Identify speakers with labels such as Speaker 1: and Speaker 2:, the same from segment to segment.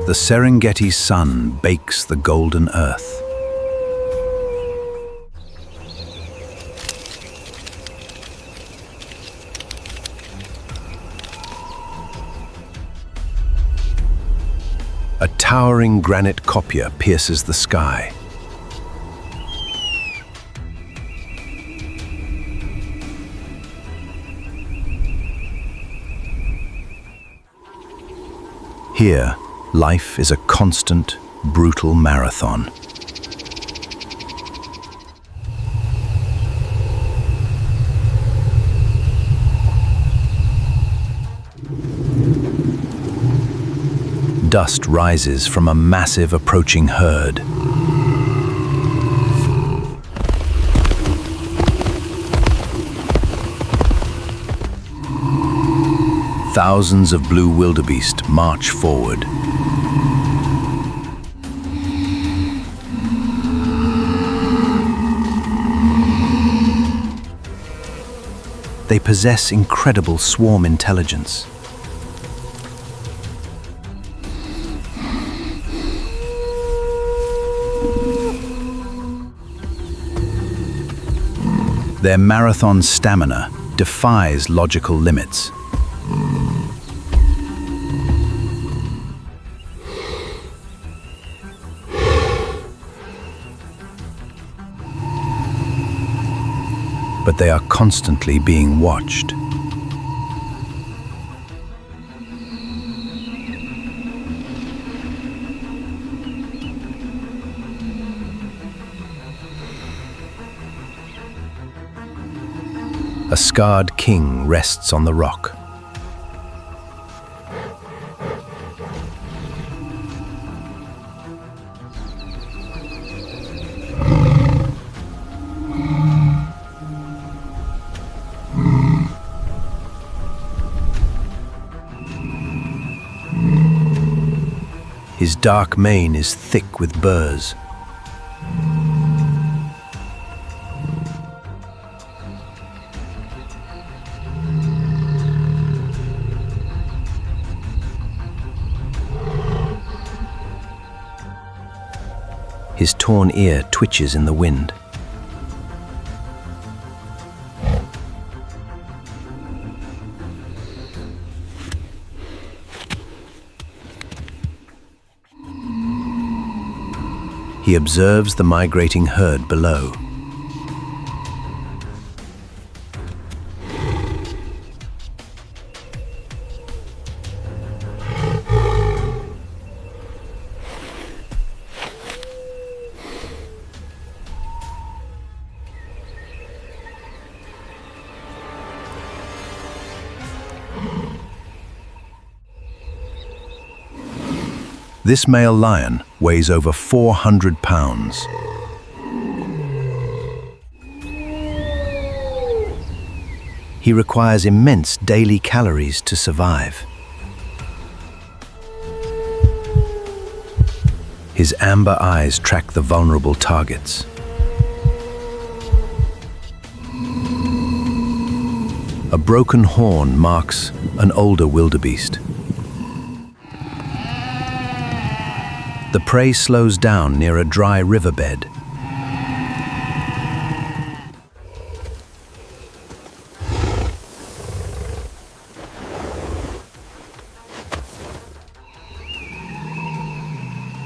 Speaker 1: The Serengeti sun bakes the golden earth. A towering granite kopje pierces the sky. Here, life is a constant, brutal marathon. Dust rises from a massive approaching herd. Thousands of blue wildebeest march forward. They possess incredible swarm intelligence. Their marathon stamina defies logical limits. But they are constantly being watched. A scarred king rests on the rock. His dark mane is thick with burrs. His torn ear twitches in the wind. He observes the migrating herd below. This male lion weighs over 400 pounds. He requires immense daily calories to survive. His amber eyes track the vulnerable targets. A broken horn marks an older wildebeest. The prey slows down near a dry riverbed.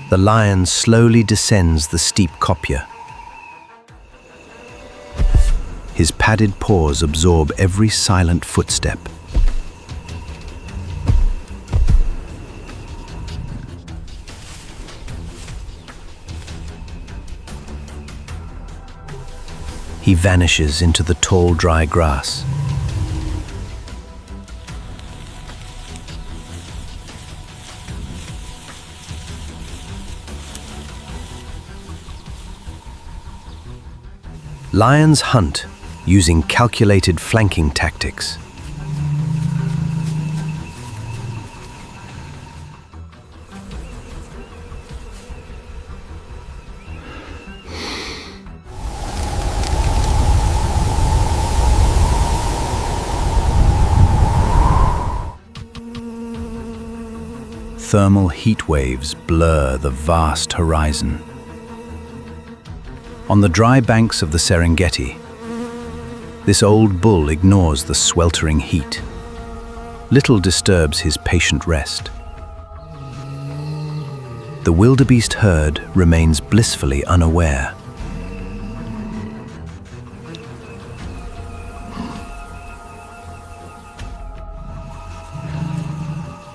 Speaker 1: The lion slowly descends the steep kopje. His padded paws absorb every silent footstep. He vanishes into the tall, dry grass. Lions hunt using calculated flanking tactics. Thermal heat waves blur the vast horizon. On the dry banks of the Serengeti, this old bull ignores the sweltering heat. Little disturbs his patient rest. The wildebeest herd remains blissfully unaware.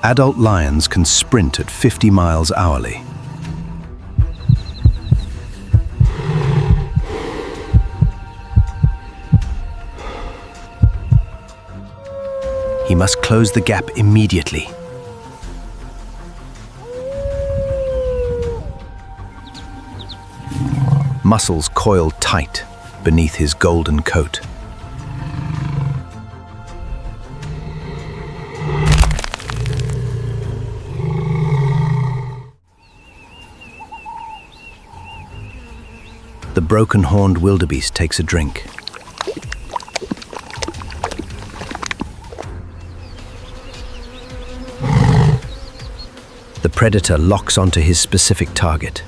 Speaker 1: Adult lions can sprint at 50 miles hourly. He must close the gap immediately. Muscles coil tight beneath his golden coat. The broken-horned wildebeest takes a drink. The predator locks onto his specific target.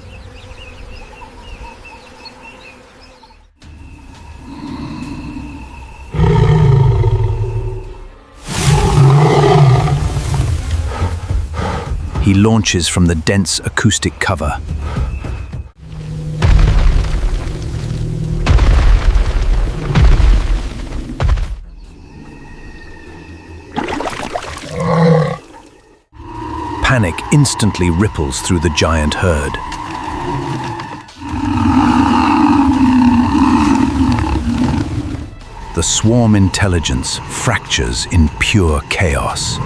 Speaker 1: He launches from the dense acoustic cover. Panic instantly ripples through the giant herd. The swarm intelligence fractures in pure chaos.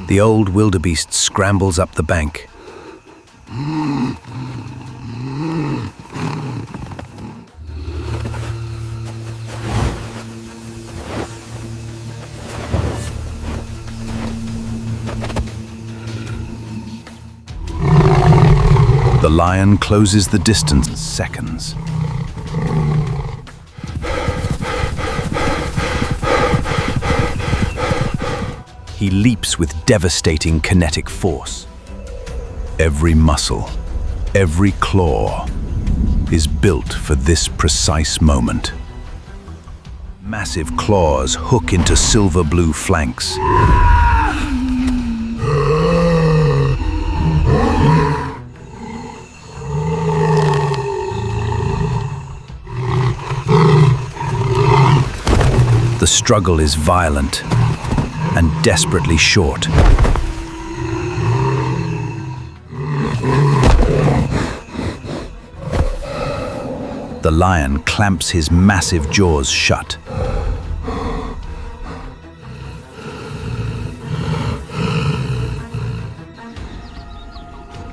Speaker 1: The old wildebeest scrambles up the bank. The lion closes the distance in seconds. He leaps with devastating kinetic force. Every muscle, every claw is built for this precise moment. Massive claws hook into silver-blue flanks. The struggle is violent and desperately short. The lion clamps his massive jaws shut.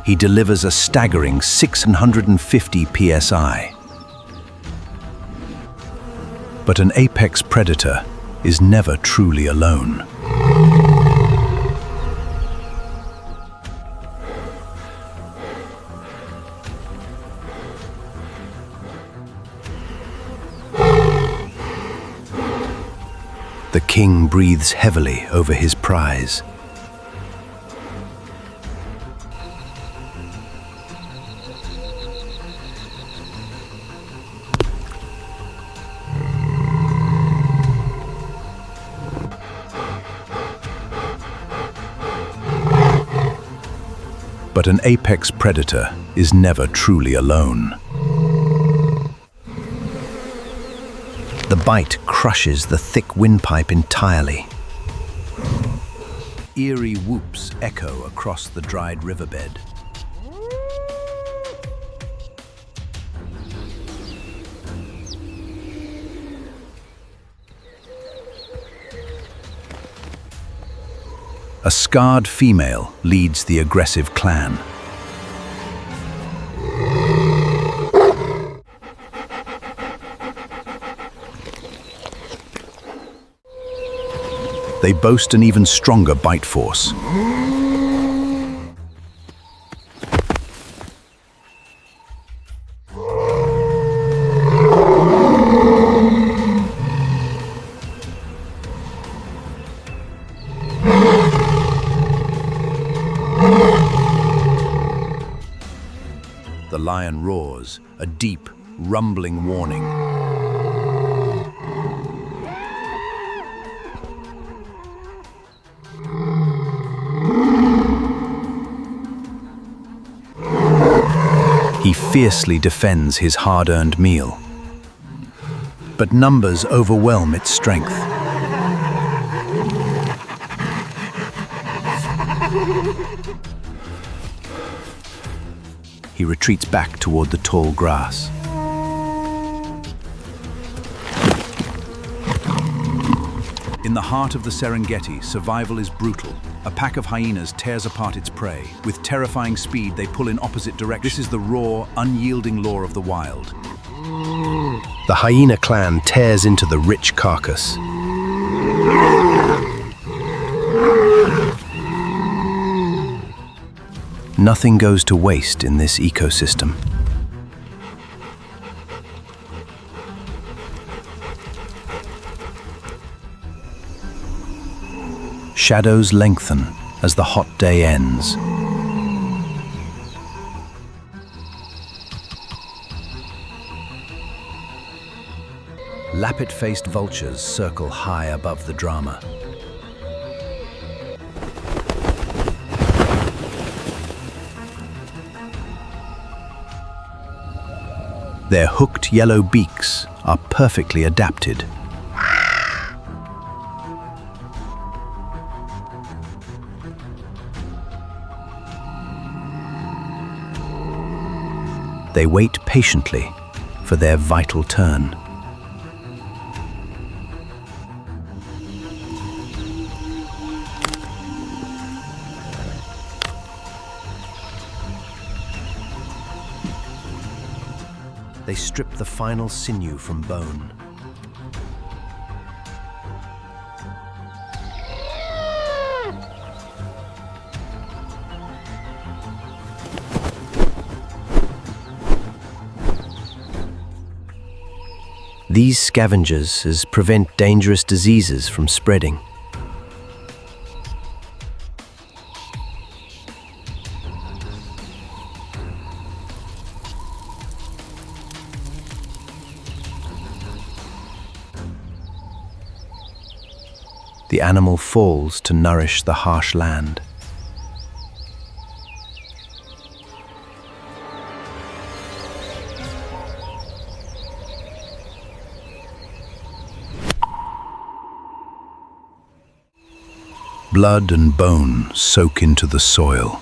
Speaker 1: He delivers a staggering 650 psi. But an apex predator is never truly alone. The king breathes heavily over his prize. But an apex predator is never truly alone. The bite crushes the thick windpipe entirely. Eerie whoops echo across the dried riverbed. A scarred female leads the aggressive clan. They boast an even stronger bite force. lion roars, a deep, rumbling warning. He fiercely defends his hard-earned meal. But numbers overwhelm its strength. He retreats back toward the tall grass. In the heart of the Serengeti, survival is brutal. A pack of hyenas tears apart its prey. With terrifying speed, they pull in opposite directions. This is the raw, unyielding law of the wild. The hyena clan tears into the rich carcass. Nothing goes to waste in this ecosystem. Shadows lengthen as the hot day ends. Lappet-faced vultures circle high above the drama. Their hooked yellow beaks are perfectly adapted. They wait patiently for their vital turn. They strip the final sinew from bone. These scavengers prevent dangerous diseases from spreading. The animal falls to nourish the harsh land. Blood and bone soak into the soil.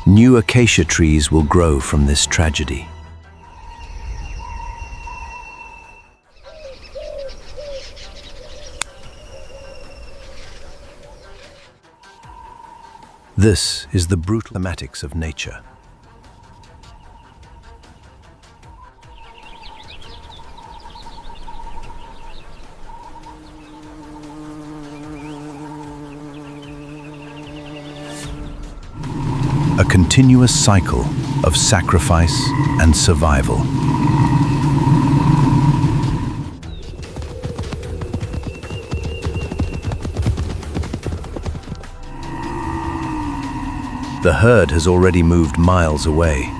Speaker 1: New acacia trees will grow from this tragedy. This is the brutal thematics of nature. A continuous cycle of sacrifice and survival. The herd has already moved miles away.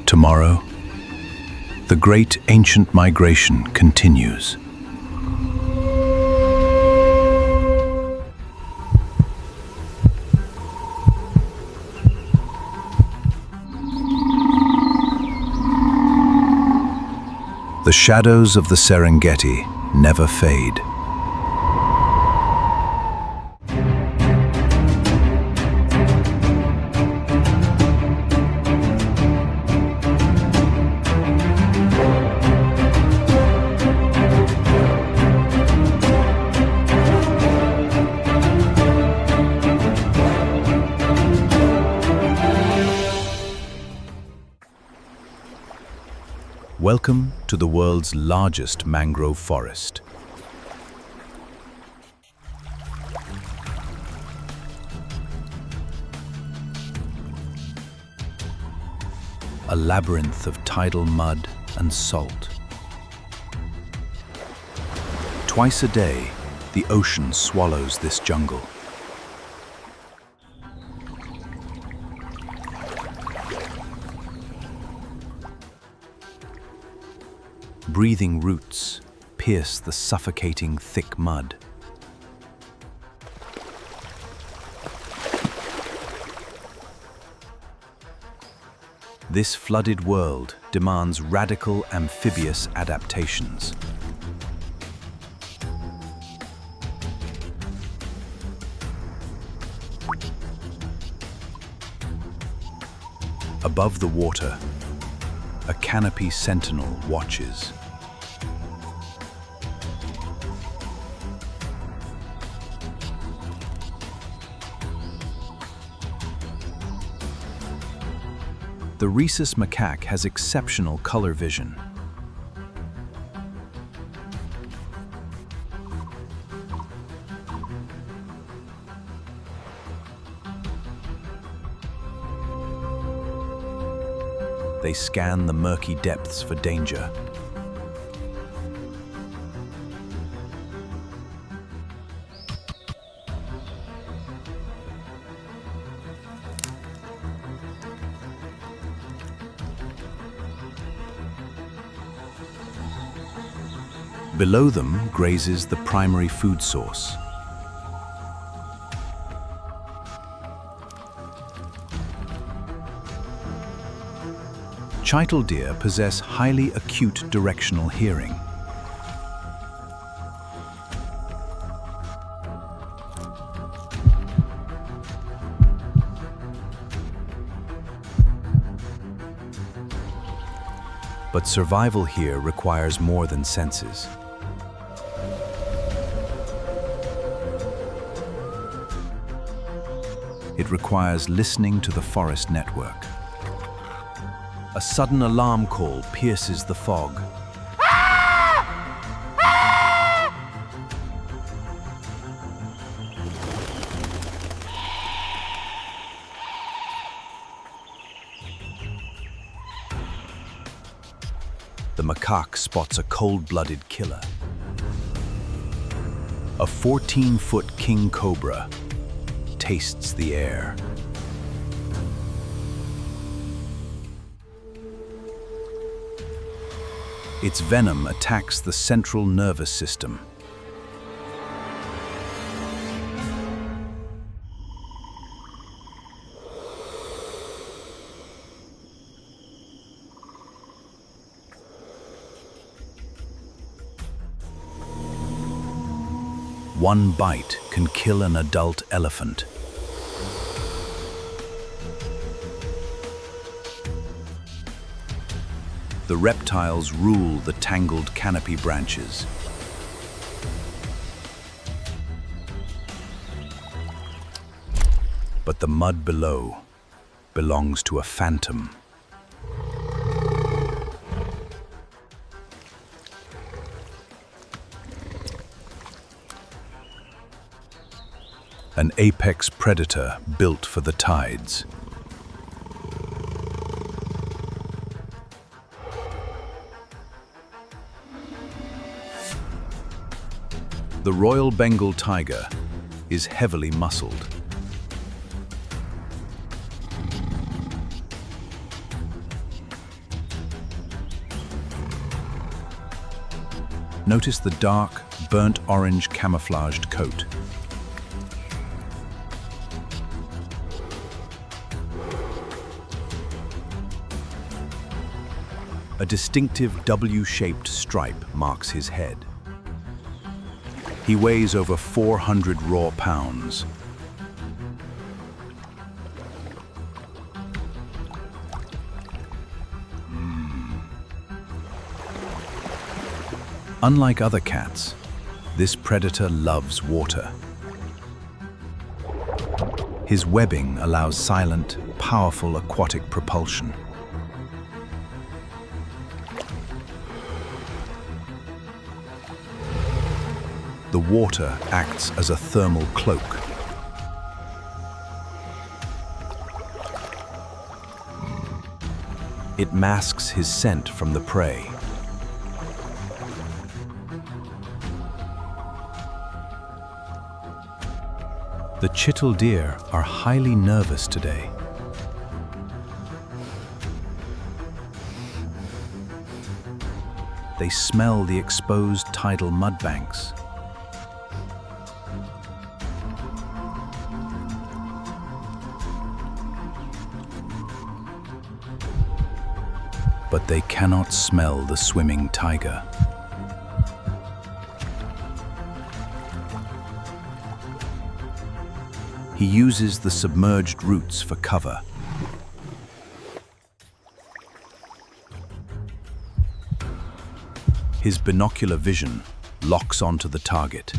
Speaker 1: Tomorrow, the great ancient migration continues. The shadows of the Serengeti never fade. Welcome to the world's largest mangrove forest. A labyrinth of tidal mud and salt. Twice a day, the ocean swallows this jungle. Breathing roots pierce the suffocating thick mud. This flooded world demands radical amphibious adaptations. Above the water, a canopy sentinel watches. The rhesus macaque has exceptional color vision. They scan the murky depths for danger. Below them grazes the primary food source. Chital deer possess highly acute directional hearing. But survival here requires more than senses. It requires listening to the forest network. A sudden alarm call pierces the fog. The macaque spots a cold-blooded killer. A 14-foot king cobra tastes the air. Its venom attacks the central nervous system. One bite can kill an adult elephant. The reptiles rule the tangled canopy branches. But the mud below belongs to a phantom. An apex predator built for the tides. The Royal Bengal tiger is heavily muscled. Notice the dark, burnt orange camouflaged coat. A distinctive W-shaped stripe marks his head. He weighs over 400 raw pounds. Unlike other cats, this predator loves water. His webbing allows silent, powerful aquatic propulsion. The water acts as a thermal cloak. It masks his scent from the prey. The chital deer are highly nervous today. They smell the exposed tidal mud banks. But they cannot smell the swimming tiger. He uses the submerged roots for cover. His binocular vision locks onto the target.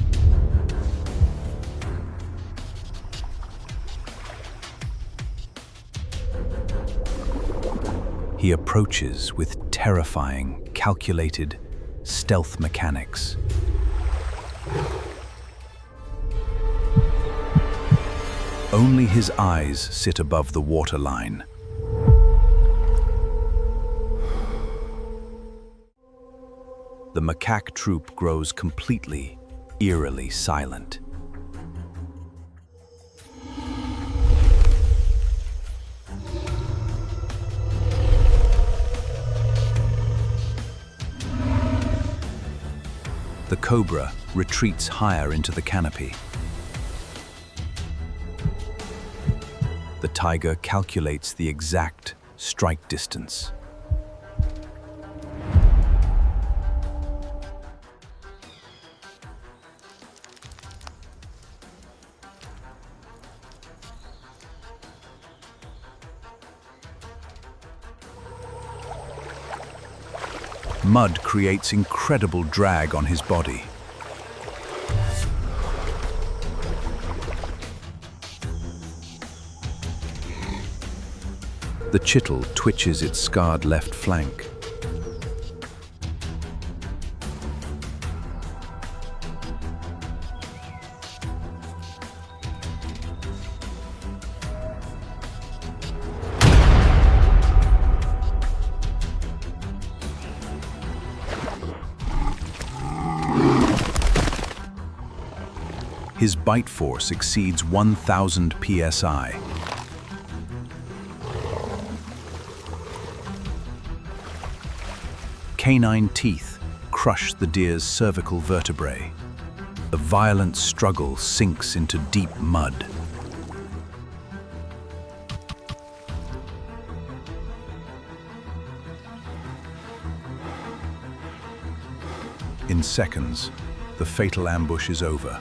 Speaker 1: He approaches with terrifying, calculated stealth mechanics. Only his eyes sit above the waterline. The macaque troop grows completely, eerily silent. The cobra retreats higher into the canopy. The tiger calculates the exact strike distance. Mud creates incredible drag on his body. The chital twitches its scarred left flank. His bite force exceeds 1,000 psi. Canine teeth crush the deer's cervical vertebrae. The violent struggle sinks into deep mud. In seconds, the fatal ambush is over.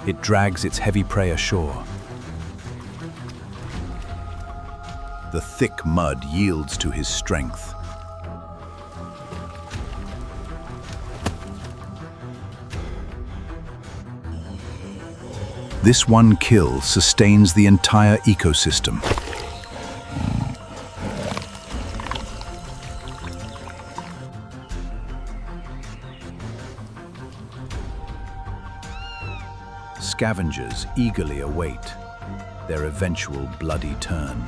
Speaker 1: It drags its heavy prey ashore. The thick mud yields to his strength. This one kill sustains the entire ecosystem. Scavengers eagerly await their eventual bloody turn.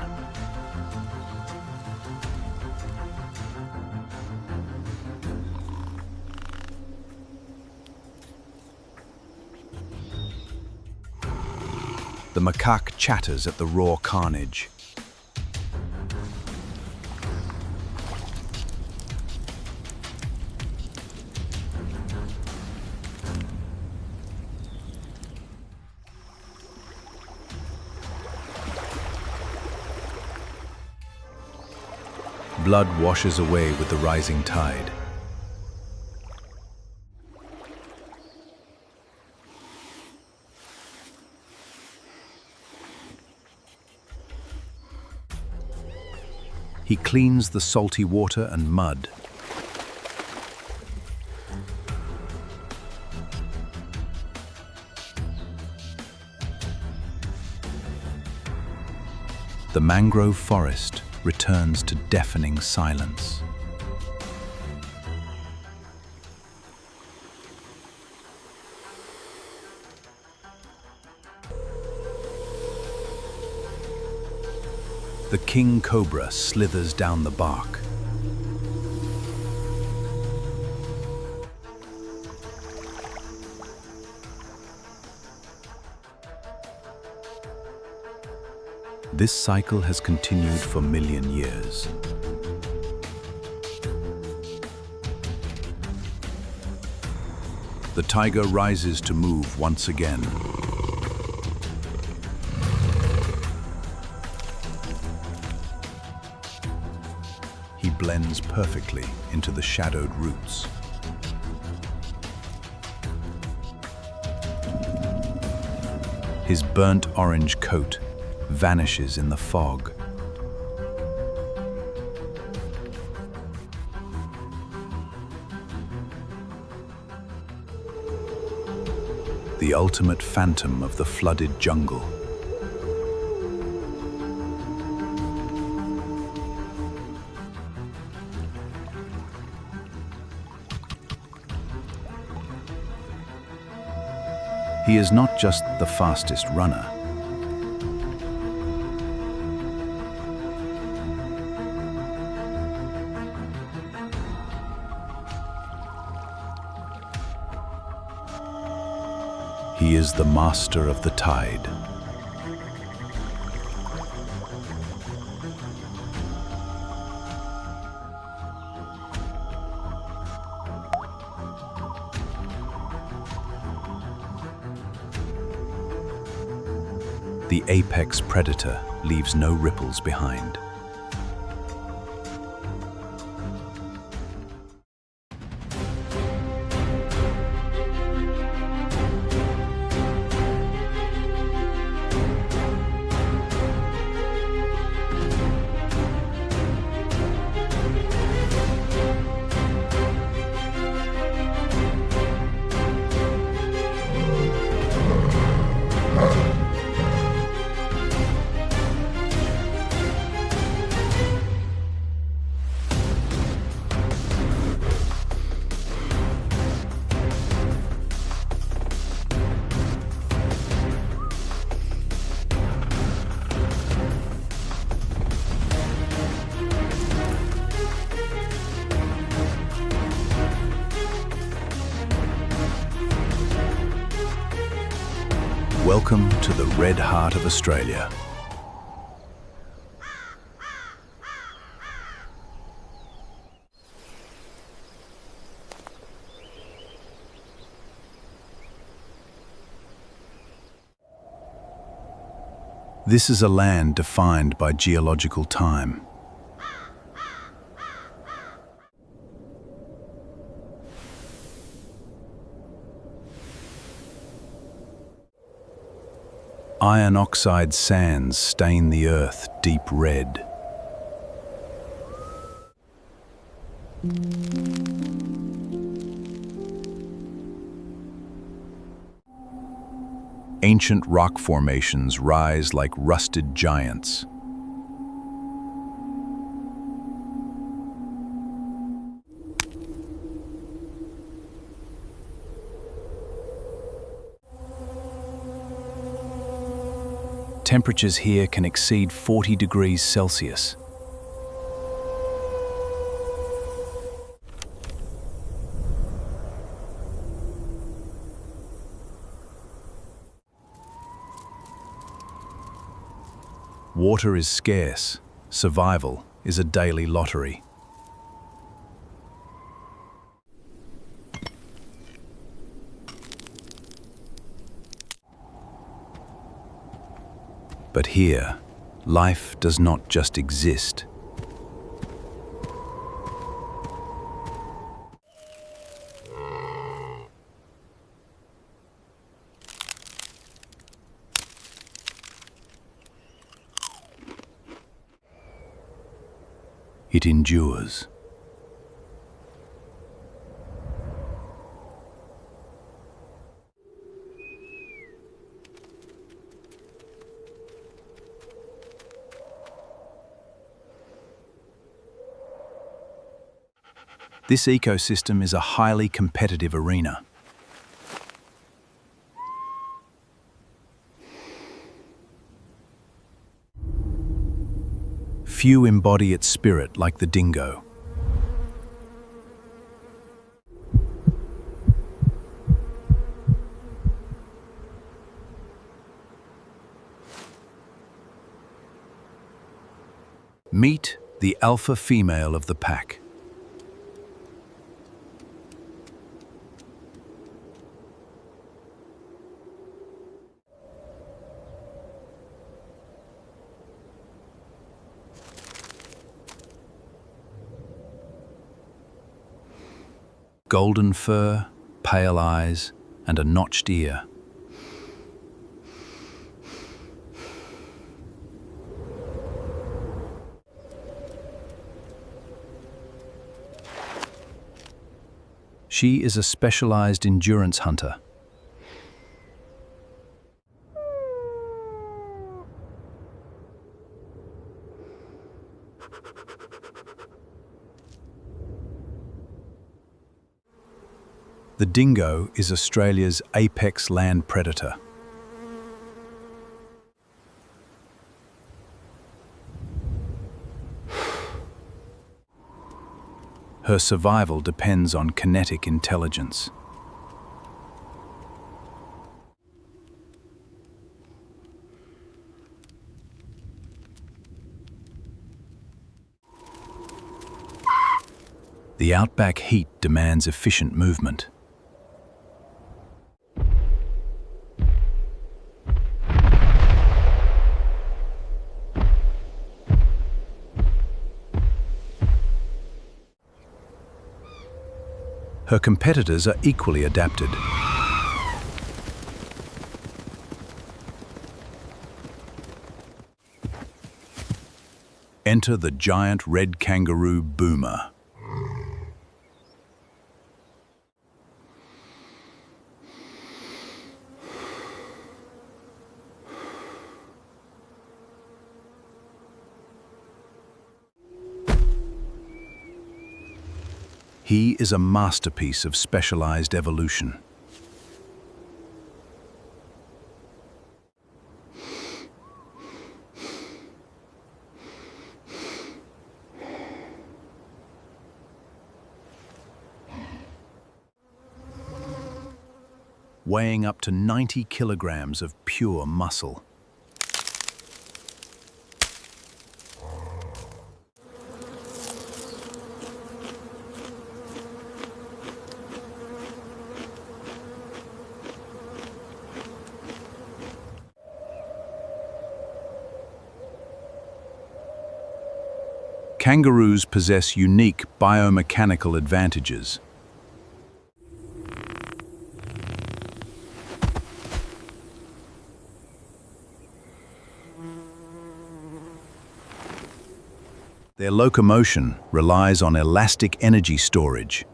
Speaker 1: The macaque chatters at the raw carnage. Blood washes away with the rising tide. He cleans the salty water and mud. The mangrove forest returns to deafening silence. The king cobra slithers down the bark. This cycle has continued for a million years. The tiger rises to move once again. He blends perfectly into the shadowed roots. His burnt orange coat vanishes in the fog. The ultimate phantom of the flooded jungle. He is not just the fastest runner. He is the master of the tide. The apex predator leaves no ripples behind. Welcome to the red heart of Australia. This is a land defined by geological time. Iron oxide sands stain the earth deep red. Ancient rock formations rise like rusted giants. Temperatures here can exceed 40 degrees Celsius. Water is scarce. Survival is a daily lottery. But here, life does not just exist. It endures. This ecosystem is a highly competitive arena. Few embody its spirit like the dingo. Meet the alpha female of the pack. Golden fur, pale eyes, and a notched ear. She is a specialized endurance hunter. The dingo is Australia's apex land predator. Her survival depends on kinetic intelligence. The outback heat demands efficient movement. Her competitors are equally adapted. Enter the giant red kangaroo boomer. He is a masterpiece of specialized evolution. Weighing up to 90 kilograms of pure muscle. Kangaroos possess unique biomechanical advantages. Their locomotion relies on elastic energy storage.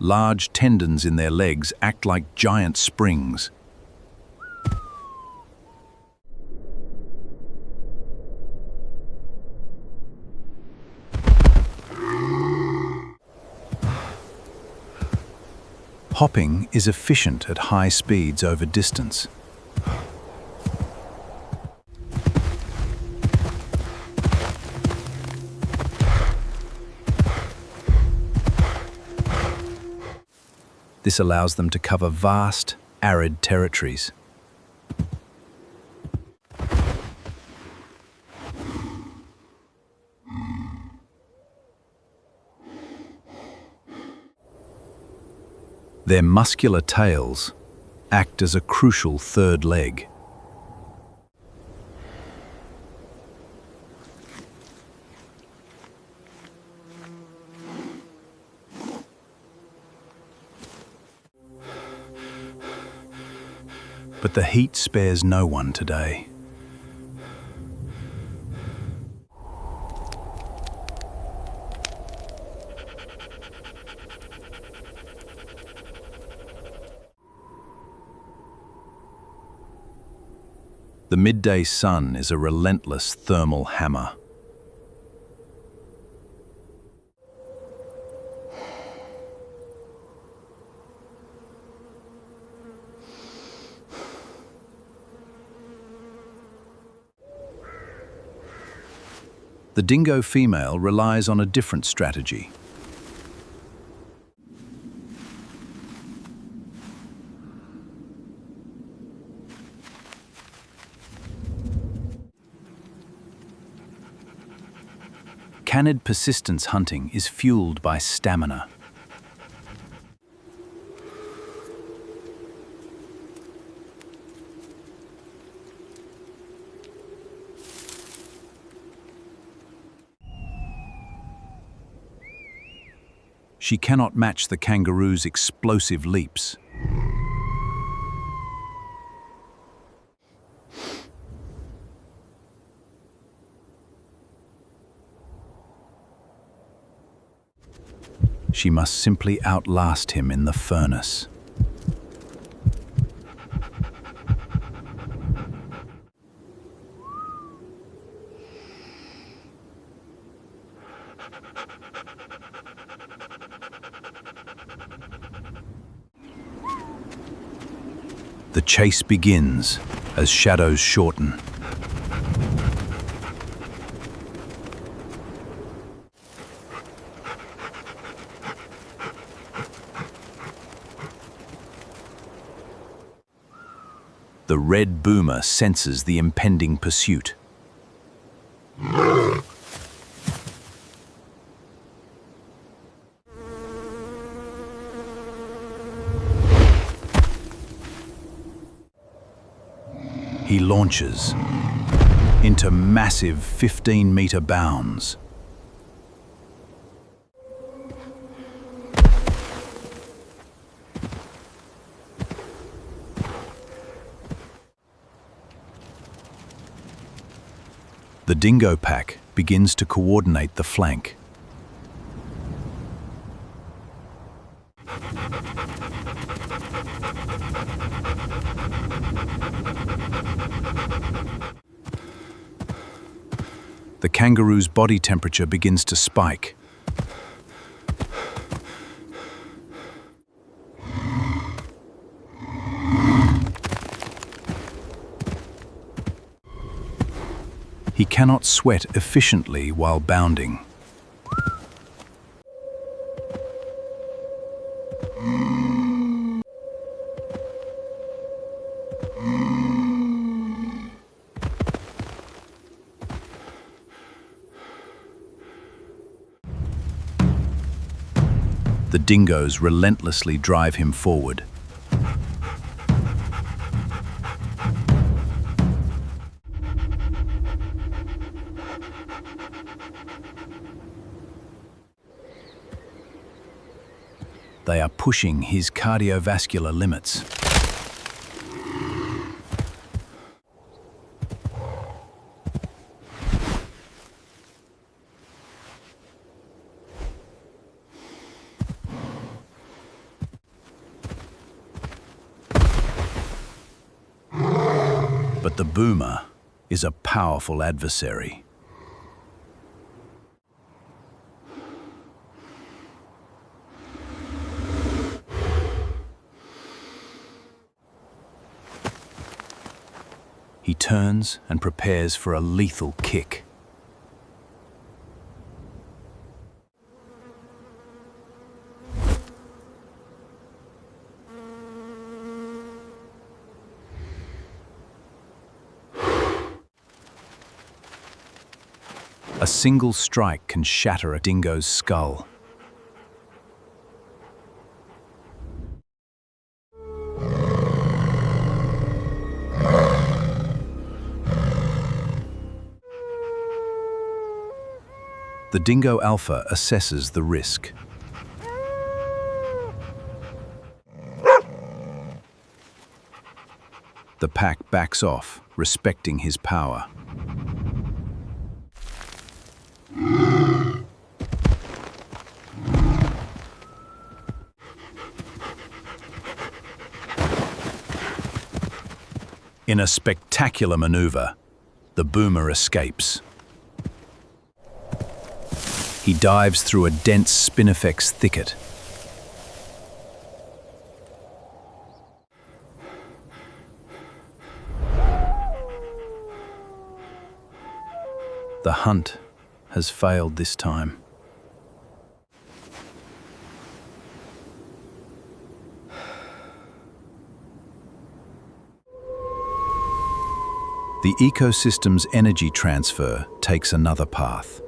Speaker 1: Large tendons in their legs act like giant springs. Hopping is efficient at high speeds over distance. This allows them to cover vast, arid territories. Their muscular tails act as a crucial third leg. But the heat spares no one today. The midday sun is a relentless thermal hammer. The dingo female relies on a different strategy. Canid persistence hunting is fueled by stamina. She cannot match the kangaroo's explosive leaps. She must simply outlast him in the furnace. The chase begins as shadows shorten. The red boomer senses the impending pursuit. He launches into massive 15-meter bounds. The dingo pack begins to coordinate the flank. The kangaroo's body temperature begins to spike. He cannot sweat efficiently while bounding. The dingoes relentlessly drive him forward. They are pushing his cardiovascular limits. But the boomer is a powerful adversary. He turns and prepares for a lethal kick. A single strike can shatter a dingo's skull. The dingo alpha assesses the risk. The pack backs off, respecting his power. In a spectacular maneuver, the boomer escapes. He dives through a dense spinifex thicket. The hunt has failed this time. The ecosystem's energy transfer takes another path.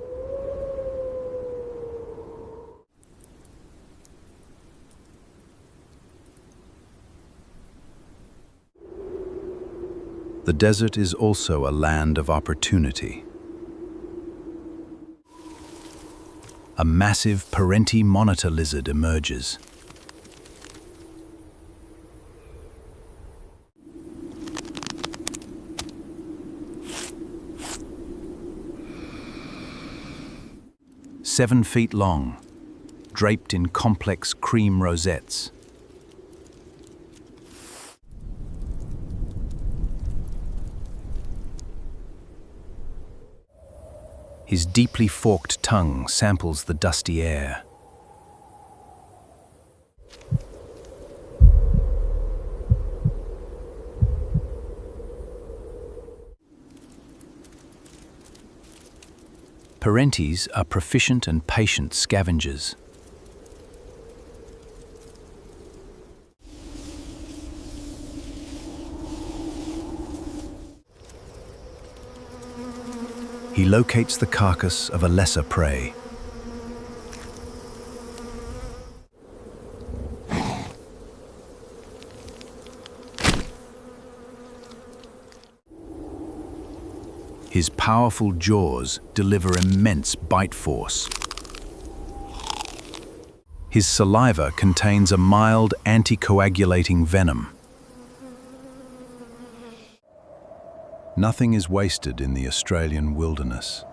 Speaker 1: The desert is also a land of opportunity. A massive Parenti monitor lizard emerges. "7 feet long, draped in complex cream rosettes. His deeply forked tongue samples the dusty air. Parentis are proficient and patient scavengers. He locates the carcass of a lesser prey. His powerful jaws deliver immense bite force. His saliva contains a mild anticoagulating venom. Nothing is wasted in the Australian wilderness.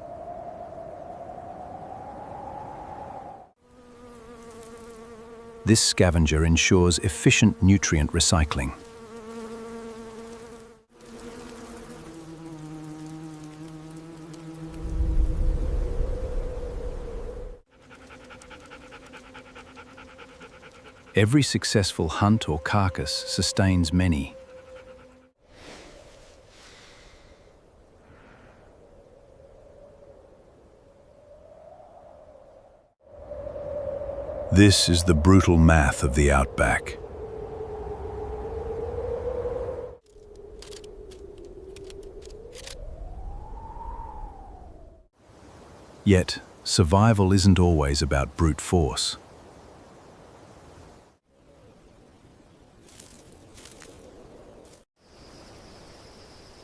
Speaker 1: This scavenger ensures efficient nutrient recycling. Every successful hunt or carcass sustains many. This is the brutal math of the outback. Yet, survival isn't always about brute force.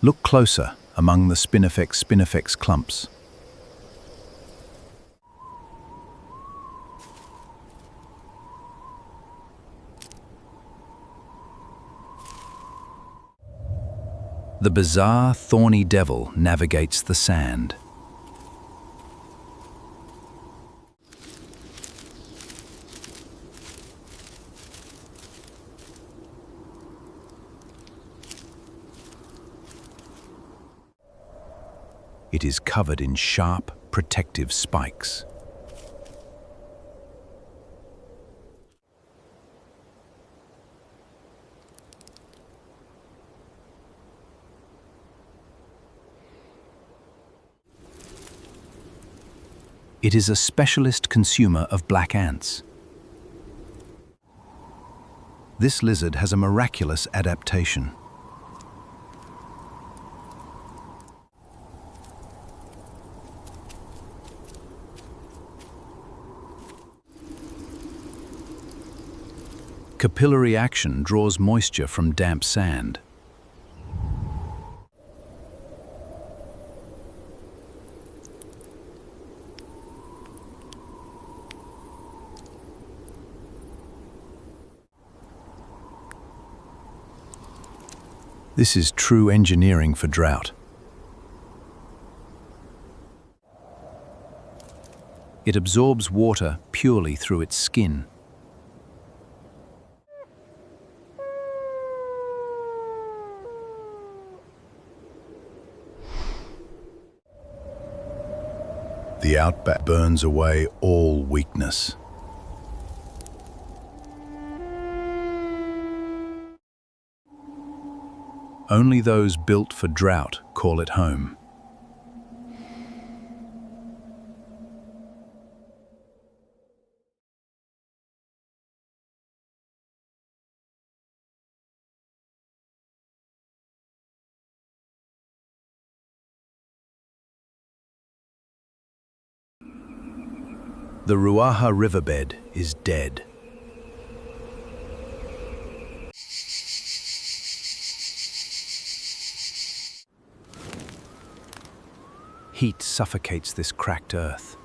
Speaker 1: Look closer among the spinifex clumps. The bizarre, thorny devil navigates the sand. It is covered in sharp, protective spikes. It is a specialist consumer of black ants. This lizard has a miraculous adaptation. Capillary action draws moisture from damp sand. This is true engineering for drought. It absorbs water purely through its skin. The outback burns away all weakness. Only those built for drought call it home. The Ruaha riverbed is dead. Heat suffocates this cracked earth.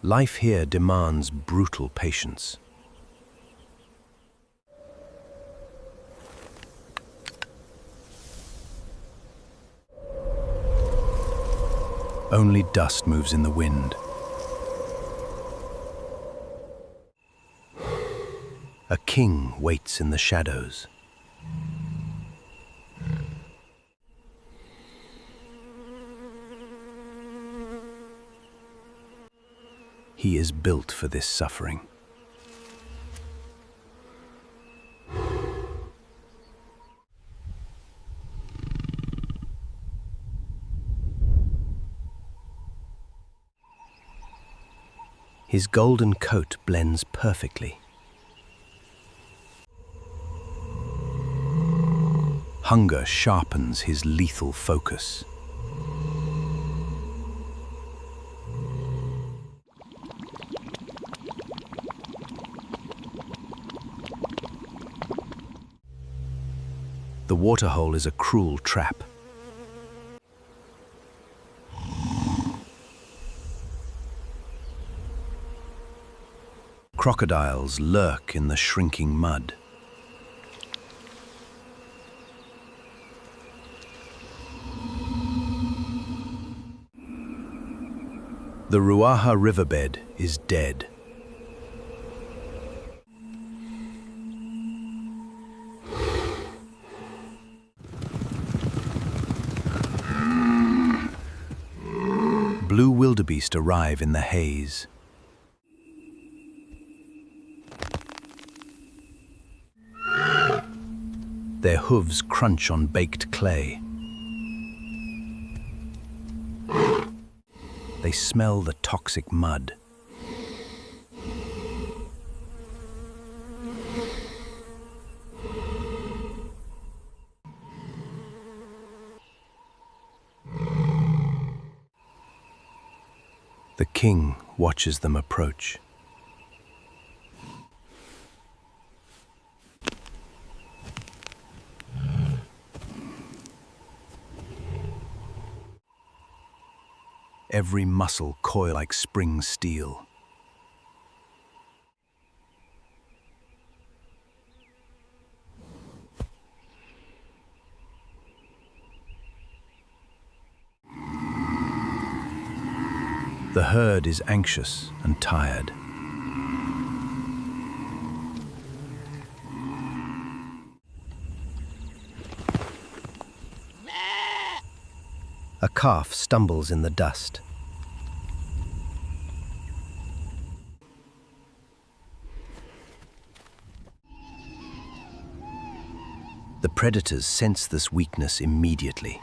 Speaker 1: Life here demands brutal patience. Only dust moves in the wind. A king waits in the shadows. He is built for this suffering. His golden coat blends perfectly. Hunger sharpens his lethal focus. The waterhole is a cruel trap. Crocodiles lurk in the shrinking mud. The Ruaha riverbed is dead. Blue wildebeest arrive in the haze. Their hooves crunch on baked clay. They smell the toxic mud. The king watches them approach. Every muscle coil like spring steel. The herd is anxious and tired. A calf stumbles in the dust. The predators sense this weakness immediately.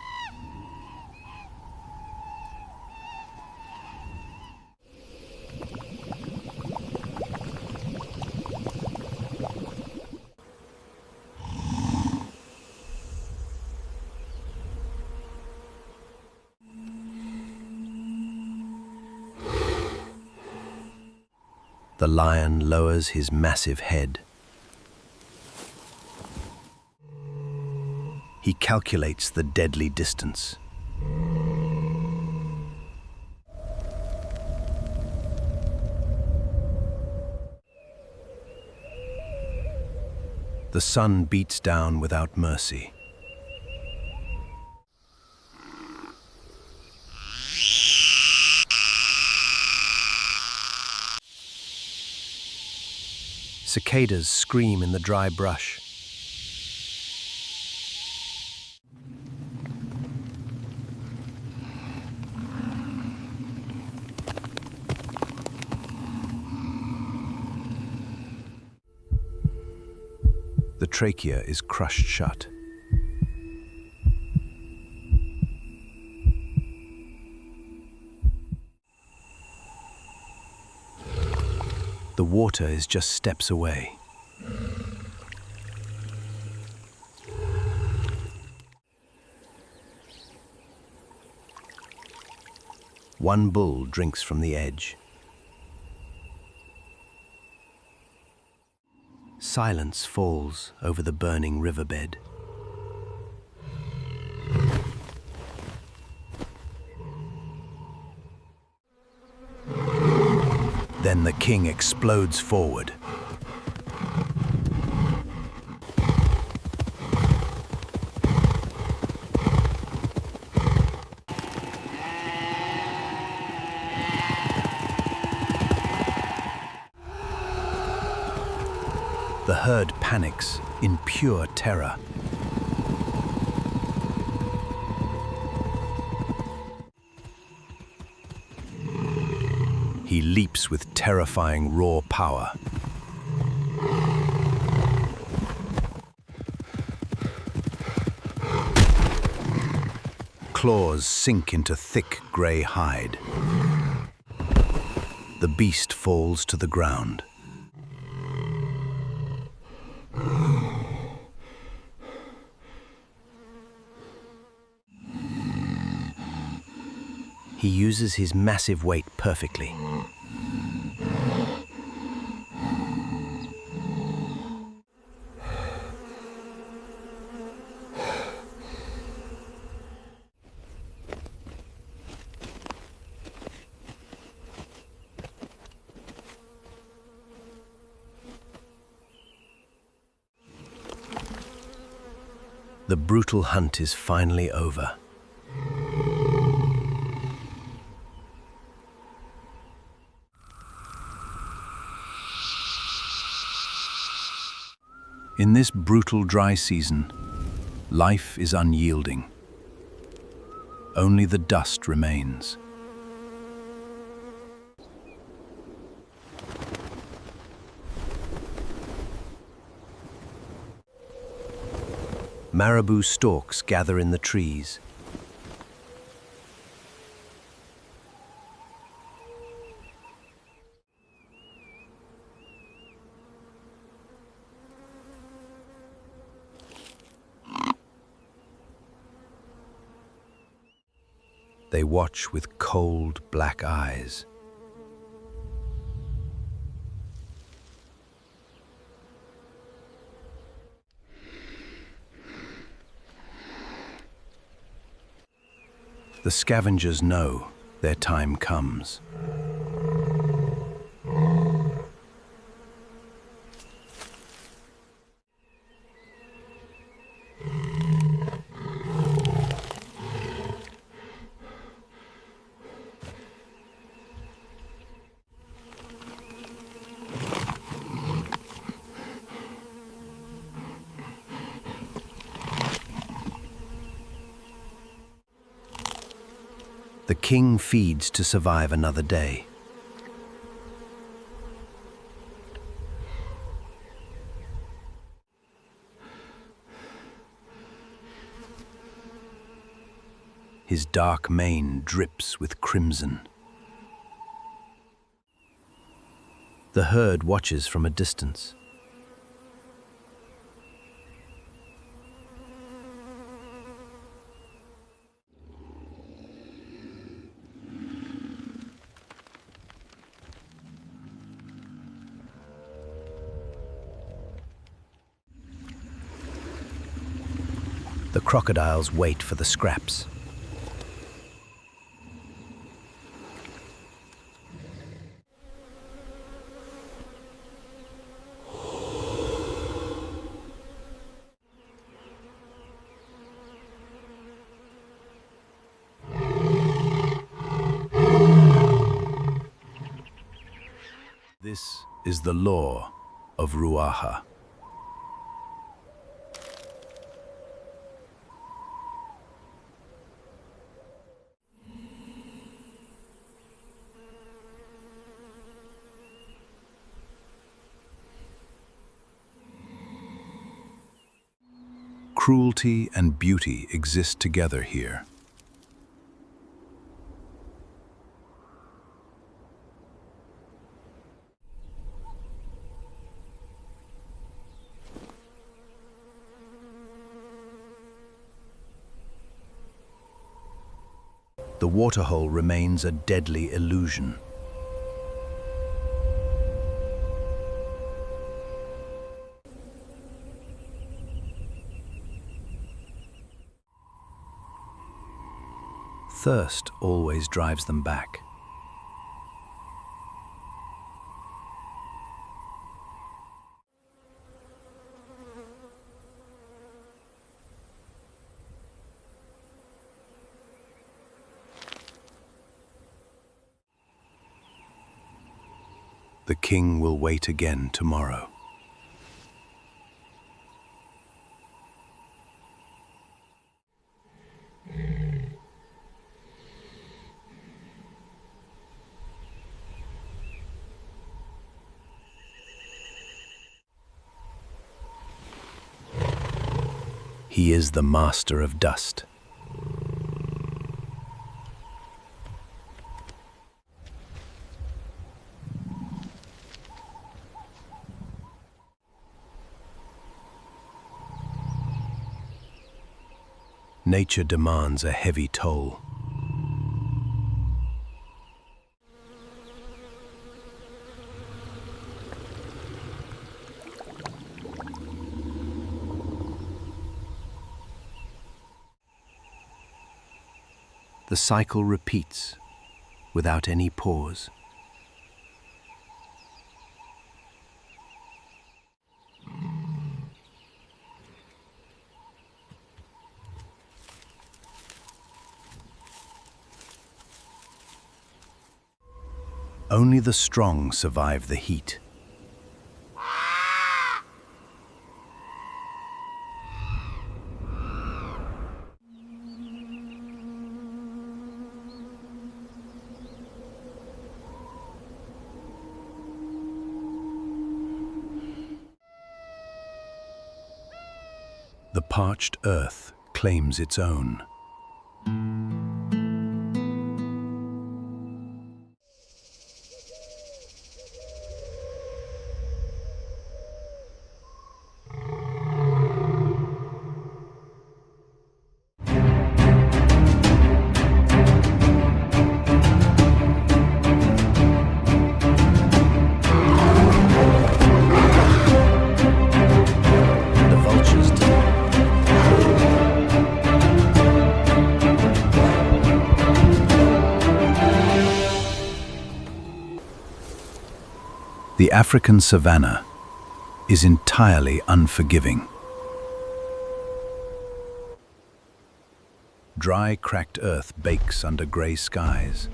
Speaker 1: The lion lowers his massive head. He calculates the deadly distance. The sun beats down without mercy. Cicadas scream in the dry brush. trachea is crushed shut. The water is just steps away. One bull drinks from the edge. Silence falls over the burning riverbed. Then the king explodes forward. The herd panics in pure terror. He leaps with terrifying raw power. Claws sink into thick grey hide. The beast falls to the ground. He uses his massive weight perfectly. The brutal hunt is finally over. In this brutal dry season, life is unyielding. Only the dust remains. Marabou storks gather in the trees. They watch with cold, black eyes. The scavengers know their time comes. The king feeds to survive another day. His dark mane drips with crimson. The herd watches from a distance. The crocodiles wait for the scraps. This is the law of Ruaha. Cruelty and beauty exist together here. The waterhole remains a deadly illusion. Thirst always drives them back. The king will wait again tomorrow. He is the master of dust. Nature demands a heavy toll. The cycle repeats without any pause. Only the strong survive the heat. The parched earth claims its own. The African savanna is entirely unforgiving. Dry, cracked earth bakes under grey skies.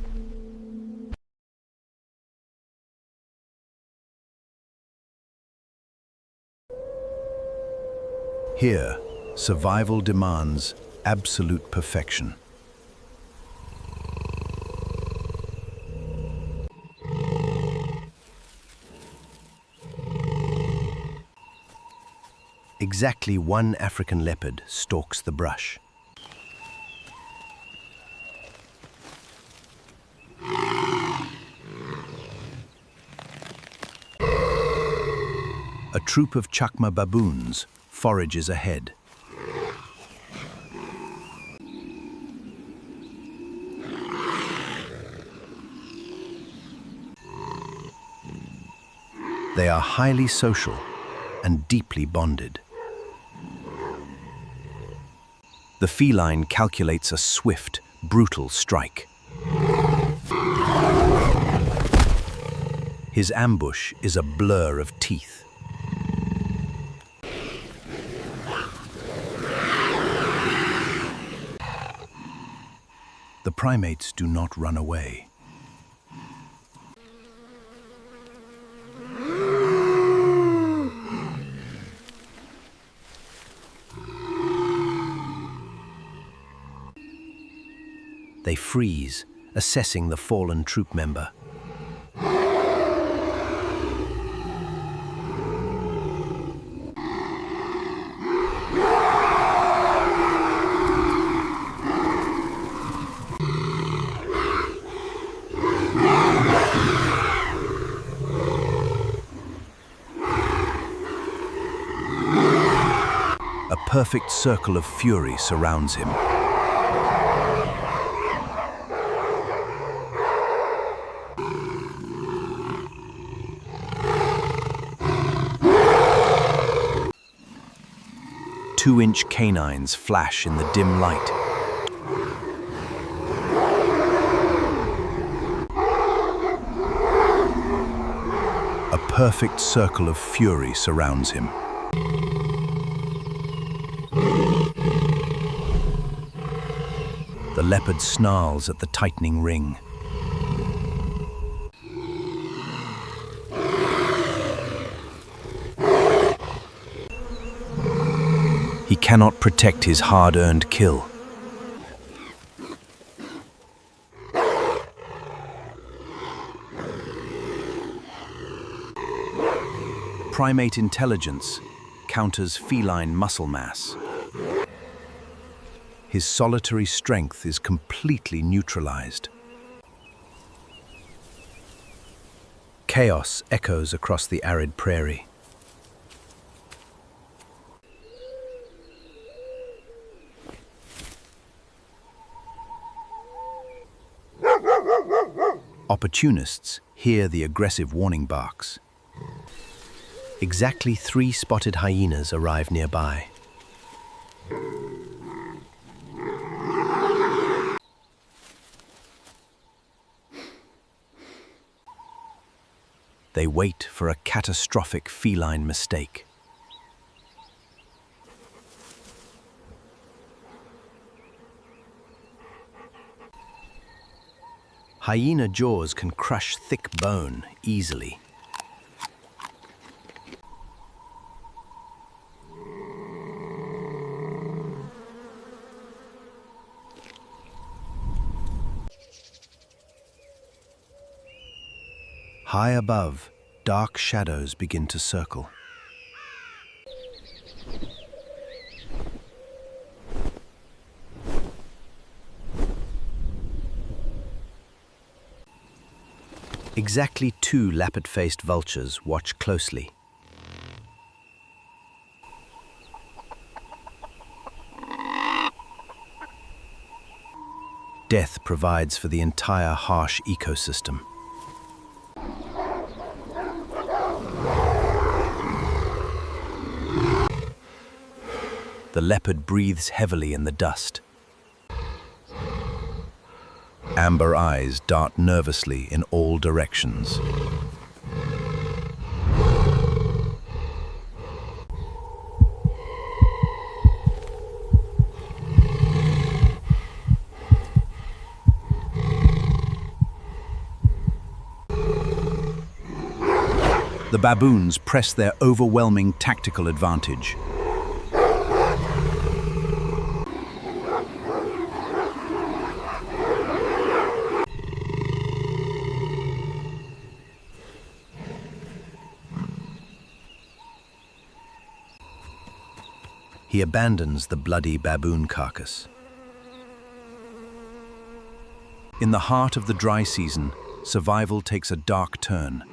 Speaker 1: Here, survival demands absolute perfection. Exactly one African leopard stalks the brush. A troop of chakma baboons forages ahead. They are highly social and deeply bonded. The feline calculates a swift, brutal strike. His ambush is a blur of teeth. The primates do not run away. They freeze, assessing the fallen troop member. A perfect circle of fury surrounds him. Two-inch canines flash in the dim light. A perfect circle of fury surrounds him. The leopard snarls at the tightening ring. He cannot protect his hard-earned kill. Primate intelligence counters feline muscle mass. His solitary strength is completely neutralized. Chaos echoes across the arid prairie. Opportunists hear the aggressive warning barks. Exactly 3 spotted hyenas arrive nearby. They wait for a catastrophic feline mistake. Hyena jaws can crush thick bone easily. High above, dark shadows begin to circle. Exactly 2 lappet-faced vultures watch closely. Death provides for the entire harsh ecosystem. The leopard breathes heavily in the dust. Amber eyes dart nervously in all directions. The baboons press their overwhelming tactical advantage. He abandons the bloody baboon carcass. In the heart of the dry season, survival takes a dark turn.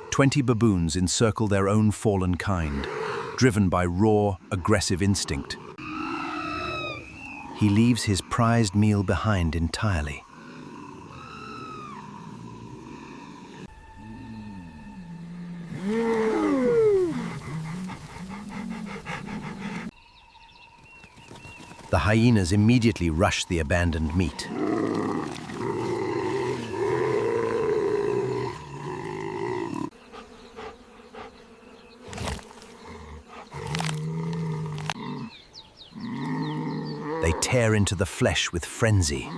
Speaker 1: 20 baboons encircle their own fallen kind, driven by raw, aggressive instinct. He leaves his prized meal behind entirely. The hyenas immediately rush the abandoned meat. They tear into the flesh with frenzy.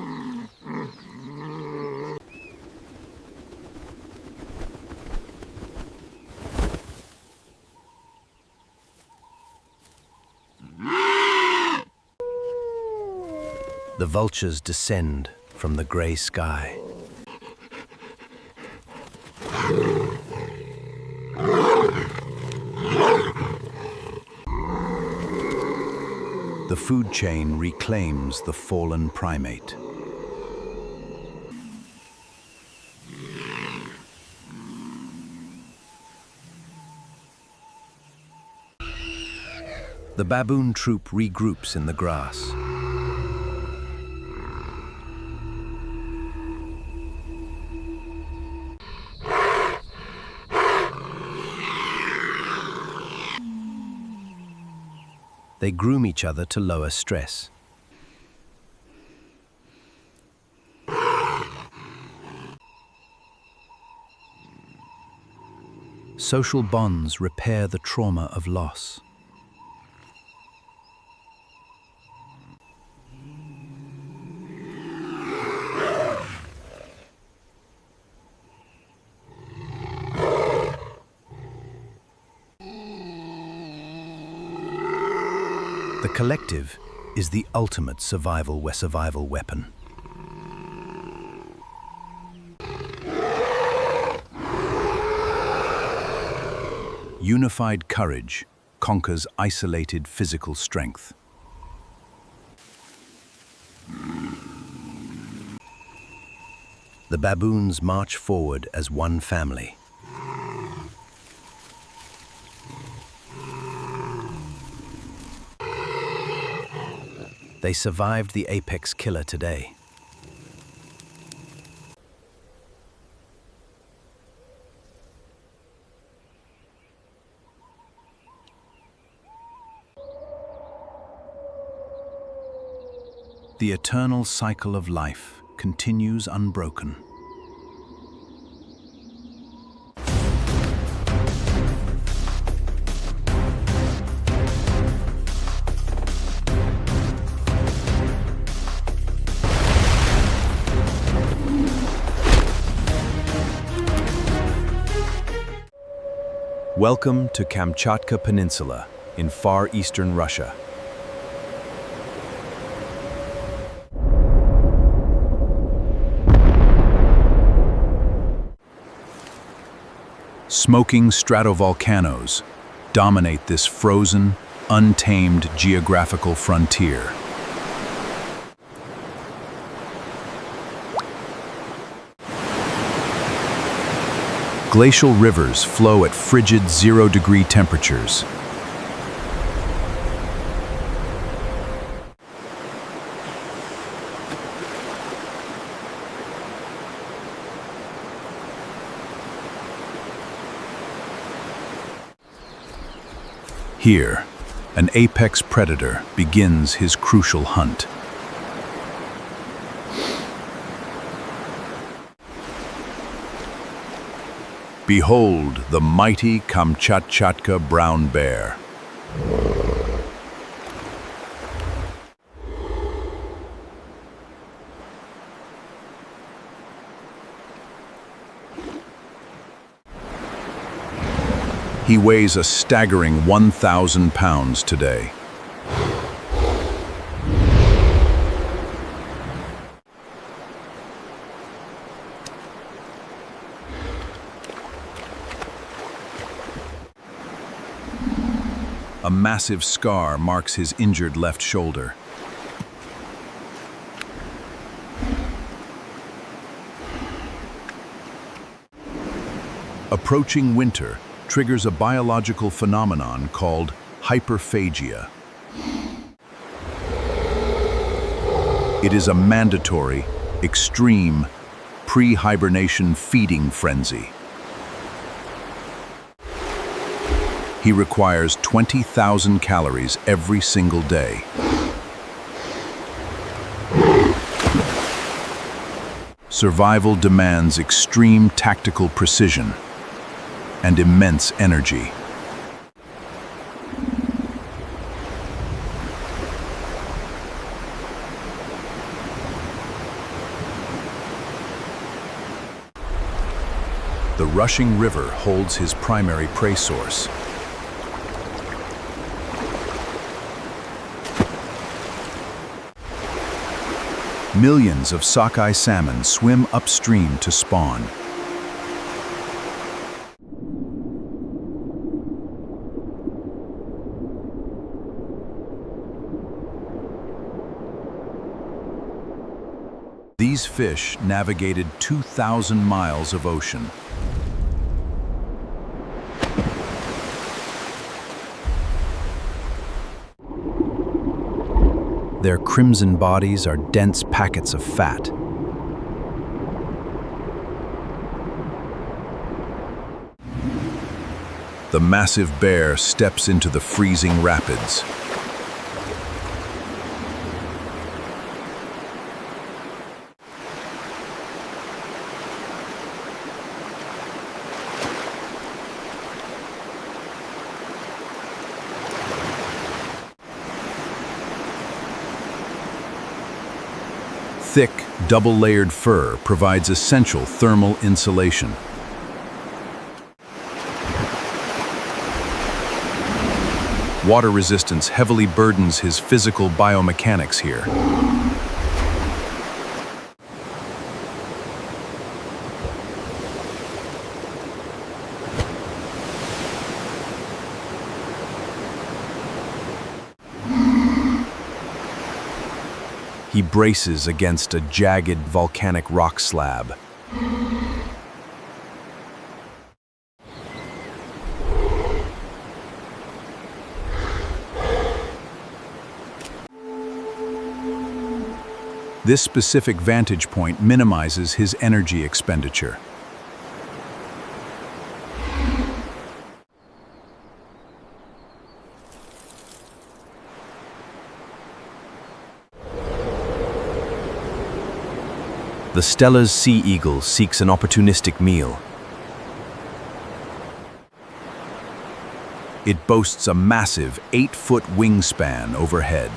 Speaker 1: The vultures descend from the grey sky. The food chain reclaims the fallen primate. The baboon troop regroups in the grass. They groom each other to lower stress. Social bonds repair the trauma of loss. The collective is the ultimate survival weapon. Unified courage conquers isolated physical strength. The baboons march forward as one family. They survived the apex killer today. The eternal cycle of life continues unbroken. Welcome to Kamchatka Peninsula in far eastern Russia. Smoking stratovolcanoes dominate this frozen, untamed geographical frontier. Glacial rivers flow at frigid 0-degree temperatures. Here, an apex predator begins his crucial hunt. Behold the mighty Kamchatka brown bear. He weighs a staggering 1,000 pounds today. A massive scar marks his injured left shoulder. Approaching winter triggers a biological phenomenon called hyperphagia. It is a mandatory, extreme, pre-hibernation feeding frenzy. He requires 20,000 calories every single day. Survival demands extreme tactical precision and immense energy. The rushing river holds his primary prey source. Millions of sockeye salmon swim upstream to spawn. These fish navigated 2,000 miles of ocean. Their crimson bodies are dense packets of fat. The massive bear steps into the freezing rapids. Thick, double-layered fur provides essential thermal insulation. Water resistance heavily burdens his physical biomechanics here. He braces against a jagged volcanic rock slab. This specific vantage point minimizes his energy expenditure. The Stella's sea eagle seeks an opportunistic meal. It boasts a massive 8-foot wingspan overhead.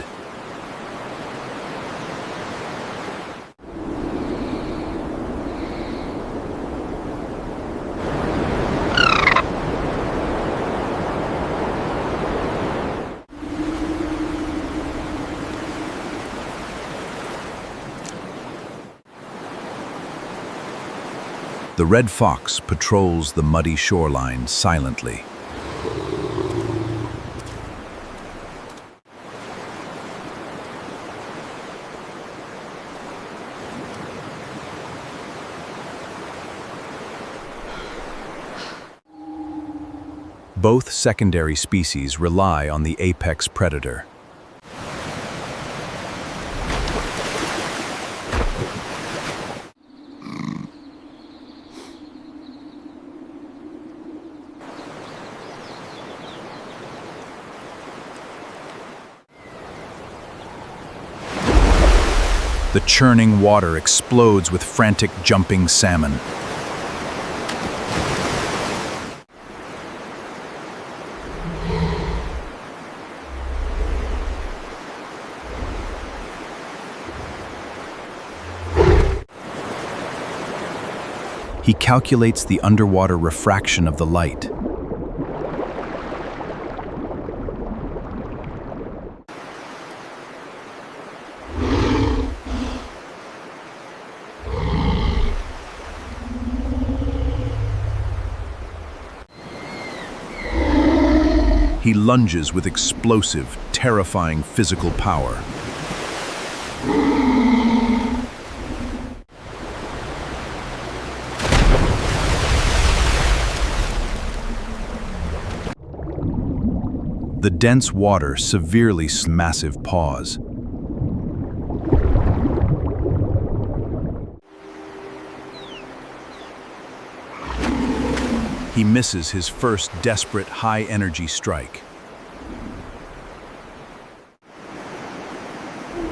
Speaker 1: The red fox patrols the muddy shoreline silently. Both secondary species rely on the apex predator. The churning water explodes with frantic jumping salmon. He calculates the underwater refraction of the light. He lunges with explosive, terrifying physical power. The dense water severely massive paws. He misses his first desperate high-energy strike.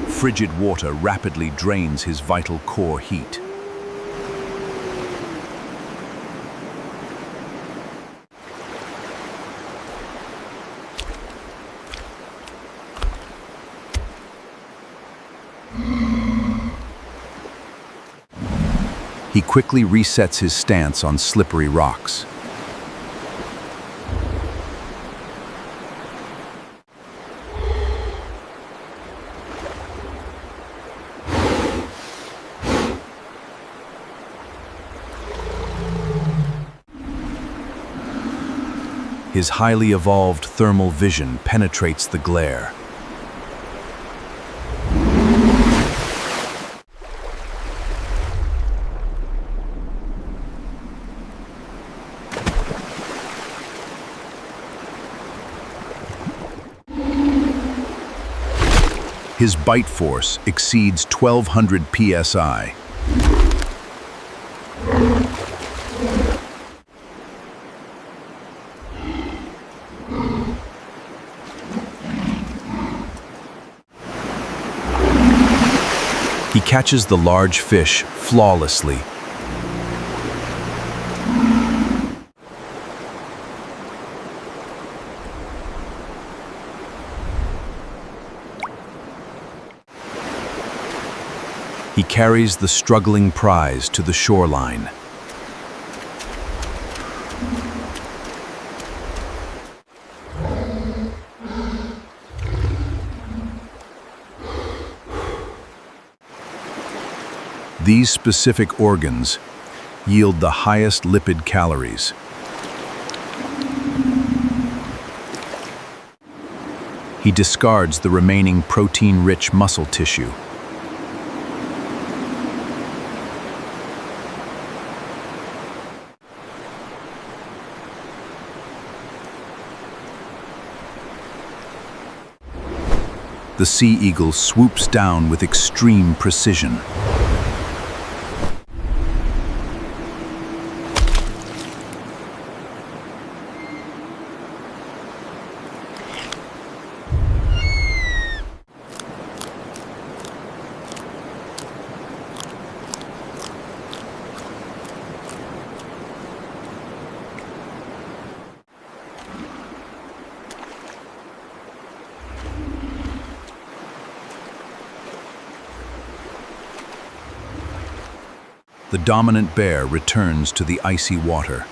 Speaker 1: Frigid water rapidly drains his vital core heat. He quickly resets his stance on slippery rocks. His highly evolved thermal vision penetrates the glare. His bite force exceeds 1,200 psi. He catches the large fish flawlessly. He carries the struggling prize to the shoreline. These specific organs yield the highest lipid calories. He discards the remaining protein-rich muscle tissue. The sea eagle swoops down with extreme precision. The dominant bear returns to the icy water.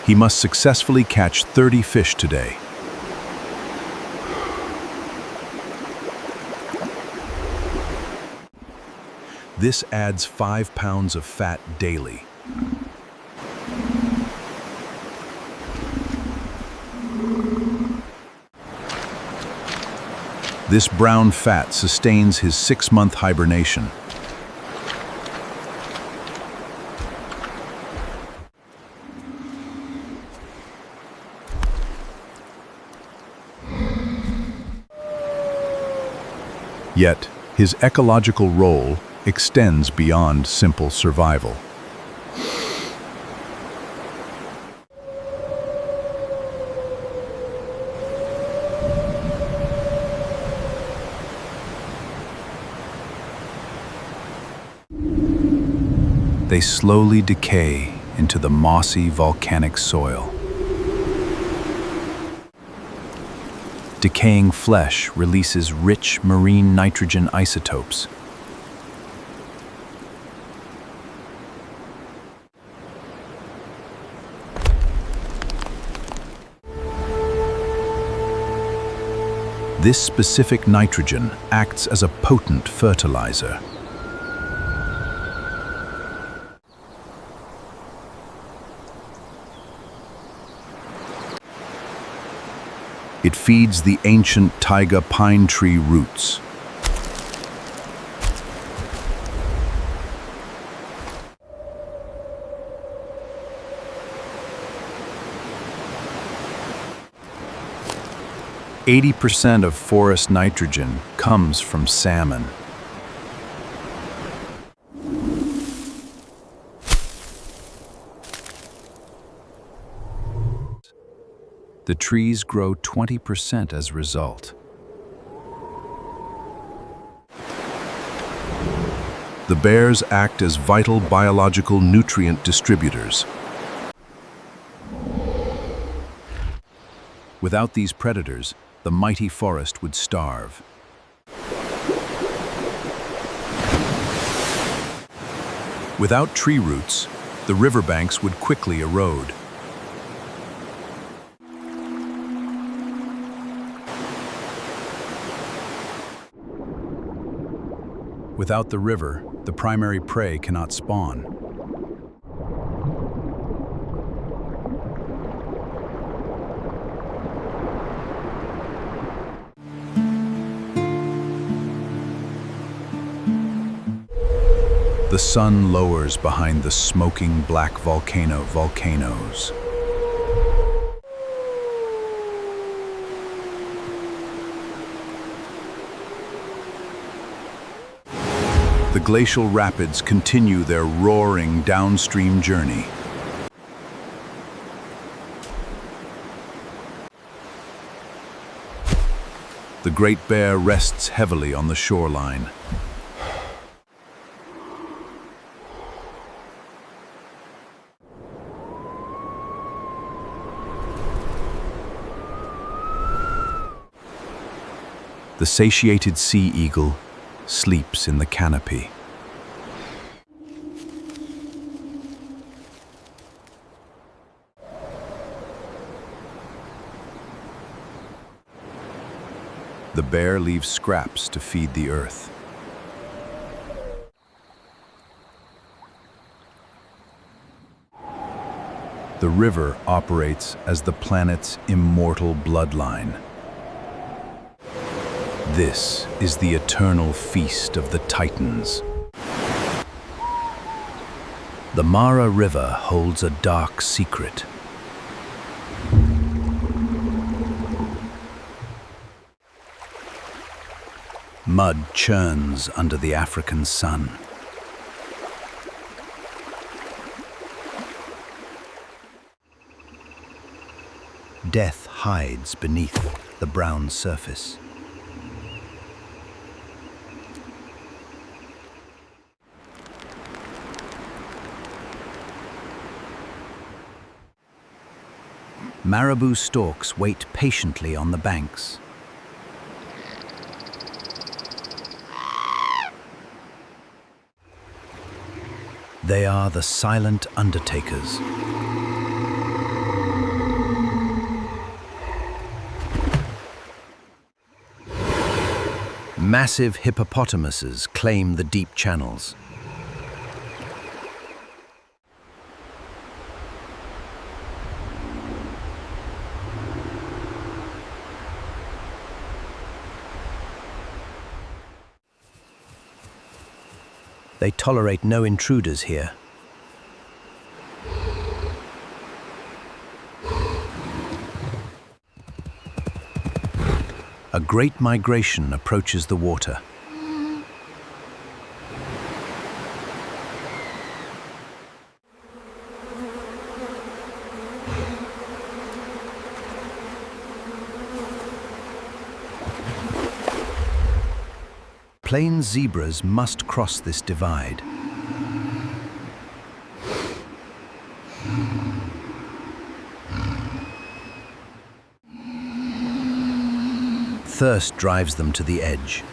Speaker 1: He must successfully catch 30 fish today. This adds 5 pounds of fat daily. This brown fat sustains his 6-month hibernation. Yet, his ecological role extends beyond simple survival. They slowly decay into the mossy volcanic soil. Decaying flesh releases rich marine nitrogen isotopes. This specific nitrogen acts as a potent fertilizer. It feeds the ancient taiga pine tree roots. "80% of forest nitrogen comes from salmon. The trees grow 20% as a result. The bears act as vital biological nutrient distributors. Without these predators, the mighty forest would starve. Without tree roots, the riverbanks would quickly erode. Without the river, the primary prey cannot spawn. The sun lowers behind the smoking black volcanoes. The glacial rapids continue their roaring downstream journey. The Great Bear rests heavily on the shoreline. The satiated sea eagle sleeps in the canopy. The bear leaves scraps to feed the earth. The river operates as the planet's immortal bloodline. This is the eternal feast of the Titans. The Mara River holds a dark secret. Mud churns under the African sun. Death hides beneath the brown surface. Marabou storks wait patiently on the banks. They are the silent undertakers. Massive hippopotamuses claim the deep channels. They tolerate no intruders here. A great migration approaches the water. Plains zebras must cross this divide. Thirst drives them to the edge.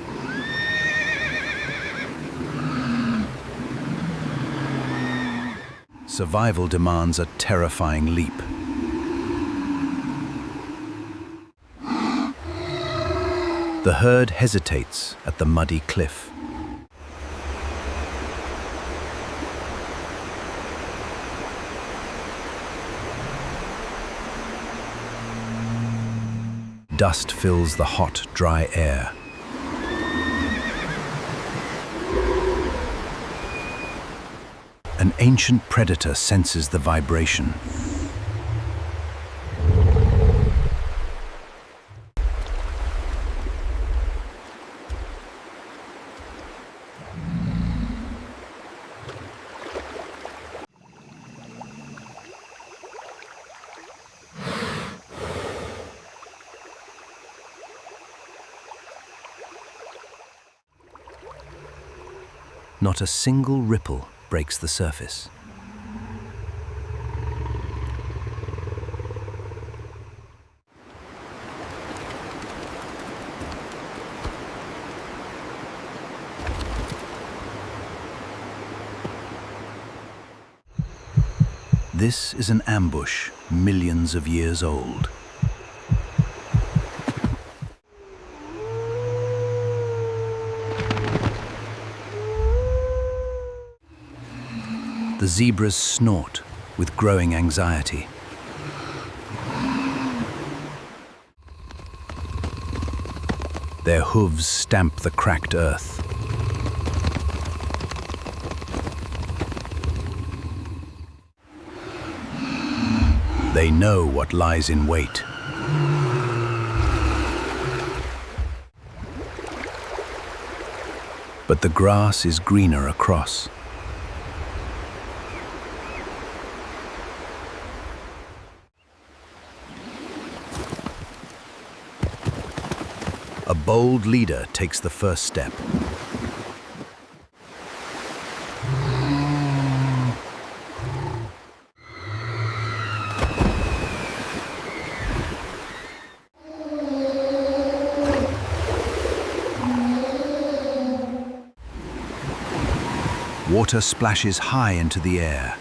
Speaker 1: Survival demands a terrifying leap. The herd hesitates at the muddy cliff. Dust fills the hot, dry air. An ancient predator senses the vibration. Not a single ripple breaks the surface. This is an ambush millions of years old. The zebras snort with growing anxiety. Their hooves stamp the cracked earth. They know what lies in wait. But the grass is greener across. A bold leader takes the first step. Water splashes high into the air.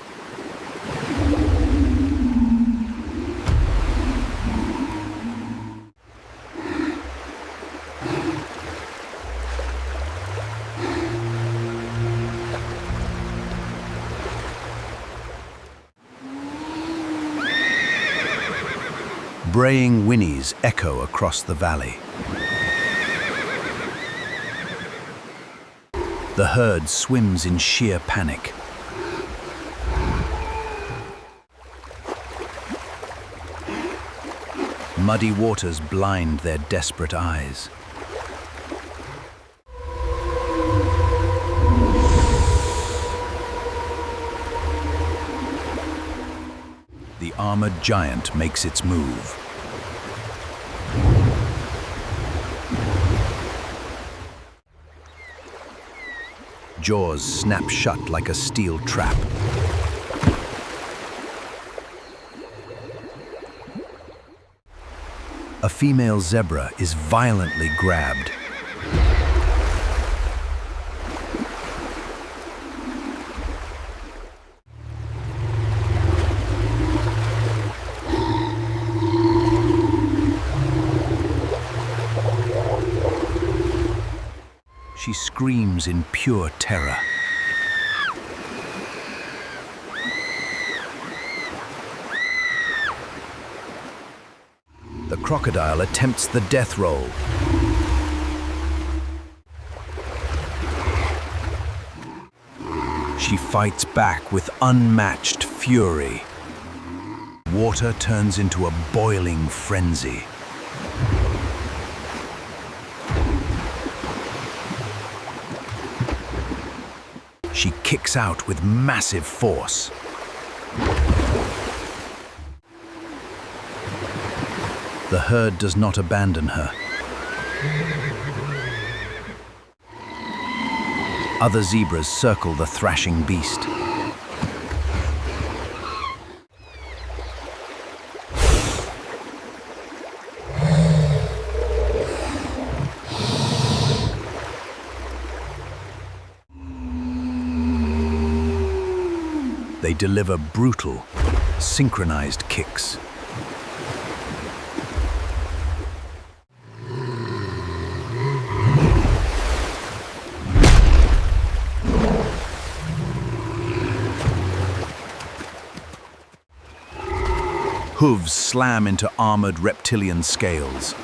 Speaker 1: Braying whinnies echo across the valley. The herd swims in sheer panic. Muddy waters blind their desperate eyes. The armored giant makes its move. Jaws snap shut like a steel trap. A female zebra is violently grabbed. She screams in pure terror. The crocodile attempts the death roll. She fights back with unmatched fury. Water turns into a boiling frenzy. She kicks out with massive force. The herd does not abandon her. Other zebras circle the thrashing beast. They deliver brutal, synchronized kicks. Hooves slam into armored reptilian scales.